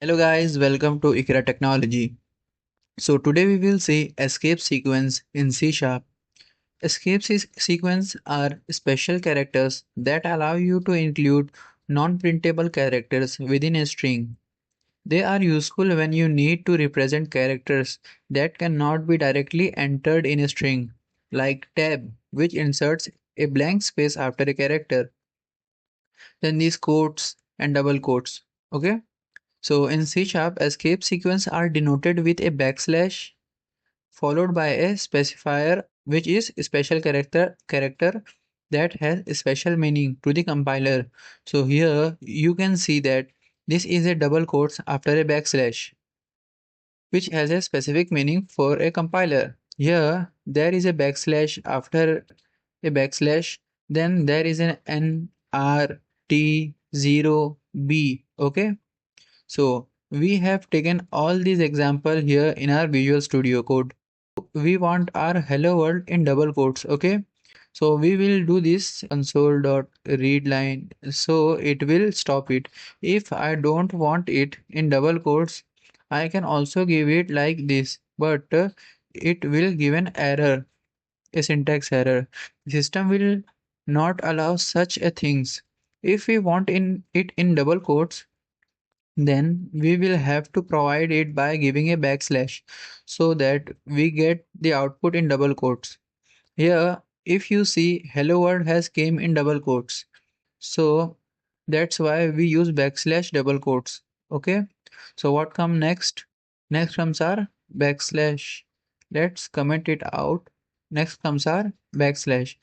Hello guys, welcome to Ikra Technology. So today we will see escape sequence in C Sharp. Sequence are special characters that allow you to include non-printable characters within a string. They are useful when you need to represent characters that cannot be directly entered in a string, like tab, which inserts a blank space after a character. Then these quotes and double quotes. Okay? So in C Sharp, escape sequence are denoted with a backslash followed by a specifier which is a special character that has a special meaning to the compiler. So here you can see that this is a double quotes after a backslash which has a specific meaning for a compiler. Here there is a backslash after a backslash, then there is an NRT0B. Okay, so we have taken all these example here in our Visual Studio Code. We want our hello world in double quotes. Okay, so we will do this console.readline, so it will stop it. If I don't want it in double quotes, I can also give it like this, but it will give an error, a syntax error. The system will not allow such a things. If we want it in double quotes, then we will have to provide it by giving a backslash so that we get the output in double quotes. Here, if you see hello world has came in double quotes. So that's why we use backslash double quotes. Okay. So what come next? Next comes our backslash. Let's comment it out. Next comes our backslash.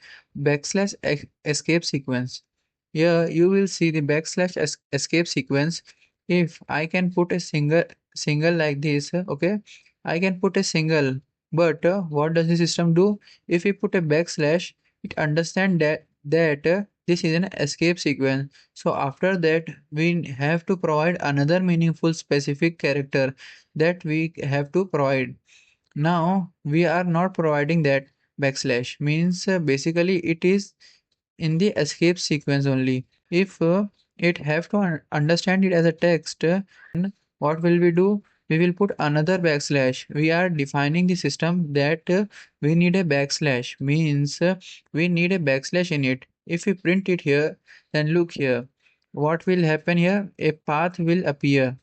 Escape sequence. Here you will see the escape sequence. If I can put a single like this, okay, I can put a single. But what does the system do? If we put a backslash, it understand that this is an escape sequence. So after that, we have to provide another meaningful specific character that we have to provide. Now we are not providing that backslash. Means basically it is in the escape sequence only. If it have to understand it as a text, what will we do? We will put another backslash. We are defining the system that we need a backslash. Means we need a backslash in it. If we print it here, then look here. What will happen here? A path will appear.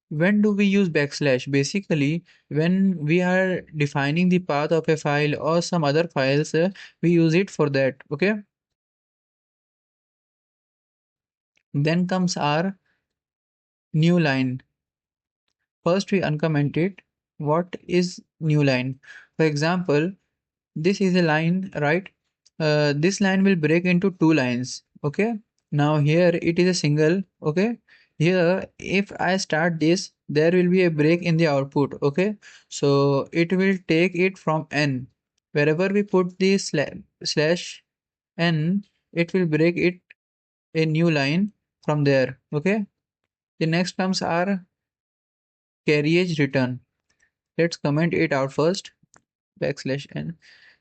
When do we use backslash? Basically, when we are defining the path of a file or some other files, we use it for that. Okay. Then comes our new line. First, we uncomment it. What is new line? For example, this is a line, right? This line will break into two lines. Okay. Now here it is a single. Okay. Here, if I start this, there will be a break in the output. Okay. So it will take it from n. Wherever we put the slash n, it will break it a new line from there. Okay. The next comes our carriage return. Let's comment it out first. Backslash n.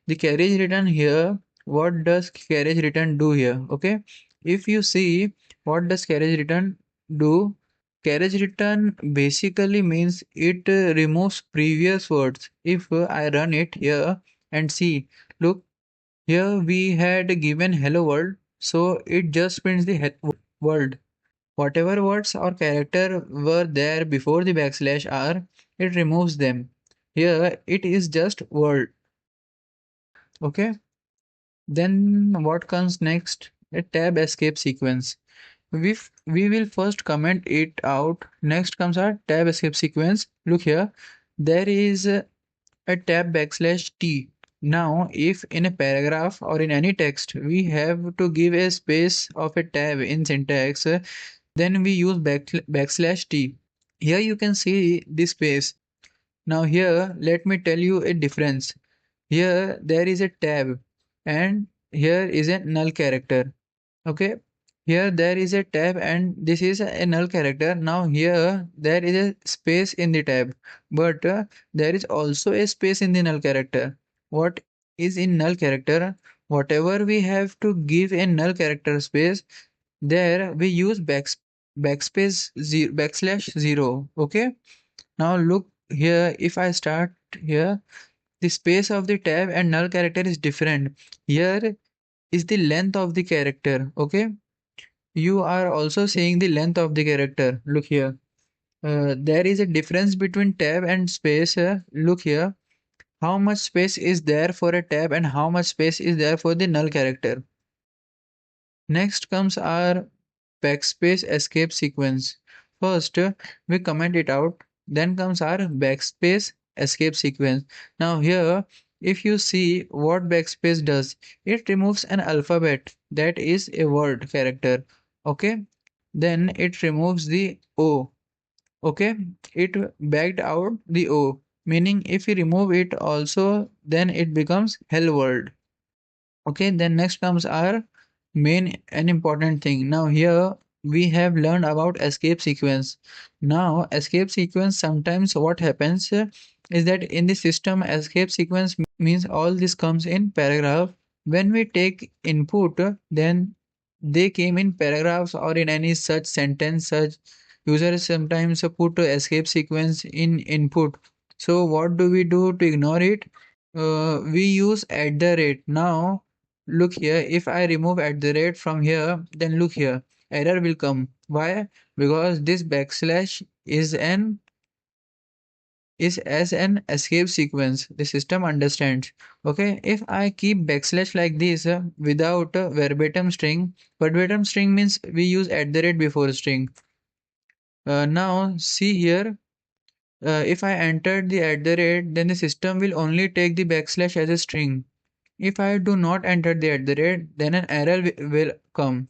The carriage return here. What does carriage return do here? Okay. If you see what does carriage return do, carriage return basically means it removes previous words. If I run it here and see, look, here we had given hello world, so it just prints the world. Whatever words or character were there before the backslash r, it removes them. Here it is just world. Okay. Then what comes next? A tab escape sequence. We will first comment it out. Next comes our tab escape sequence. Look here. There is a tab backslash t. Now, if in a paragraph or in any text we have to give a space of a tab in syntax, then we use backslash t. Here you can see this space. Now here, let me tell you a difference. Here there is a tab and here is a null character. Okay. Here there is a tab and this is a null character. Now here there is a space in the tab, but there is also a space in the null character. What is in null character? Whatever we have to give a null character space, there we use backslash 0. Okay. Now look here, if I start here, the space of the tab and null character is different. Here is the length of the character. Okay. You are also saying the length of the character. Look here. There is a difference between tab and space. Look here. How much space is there for a tab and how much space is there for the null character. Next comes our backspace escape sequence. First, we comment it out. Then comes our backspace escape sequence. Now here, if you see what backspace does, it removes an alphabet, that is a word character. Okay. Then it removes the O. Okay. It backed out the O. Meaning if you remove it also, then it becomes hello world. Okay, then next comes our main and important thing. Now here we have learned about escape sequence. Now escape sequence, sometimes what happens is that in the system escape sequence means all this comes in paragraph. When we take input, then they came in paragraphs or in any such sentence. Such users sometimes put escape sequence in input. So what do we do to ignore it? We use at the rate. Now look here, if I remove at the rate from here, then look here, error will come. Why? Because this backslash is as an escape sequence. The system understands. Okay, if I keep backslash like this without a verbatim string means we use at the rate before string. Now see here, if I entered the at the rate, then the system will only take the backslash as a string. If I do not enter the at the rate, then an error will come.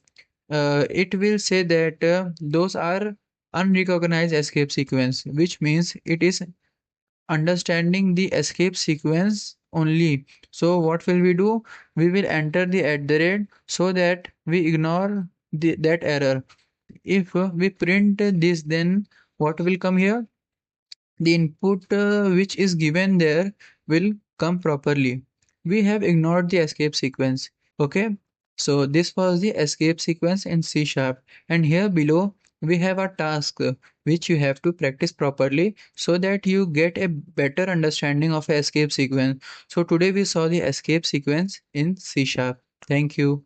It will say that those are unrecognized escape sequence, which means it is understanding the escape sequence only. So what will we do? We will enter the at the rate so that we ignore that error. If we print this, then what will come here? The input which is given there will come properly. We have ignored the escape sequence. Okay, so this was the escape sequence in C sharp, and here below we have a task which you have to practice properly so that you get a better understanding of a escape sequence. So today we saw the escape sequence in C sharp. Thank you.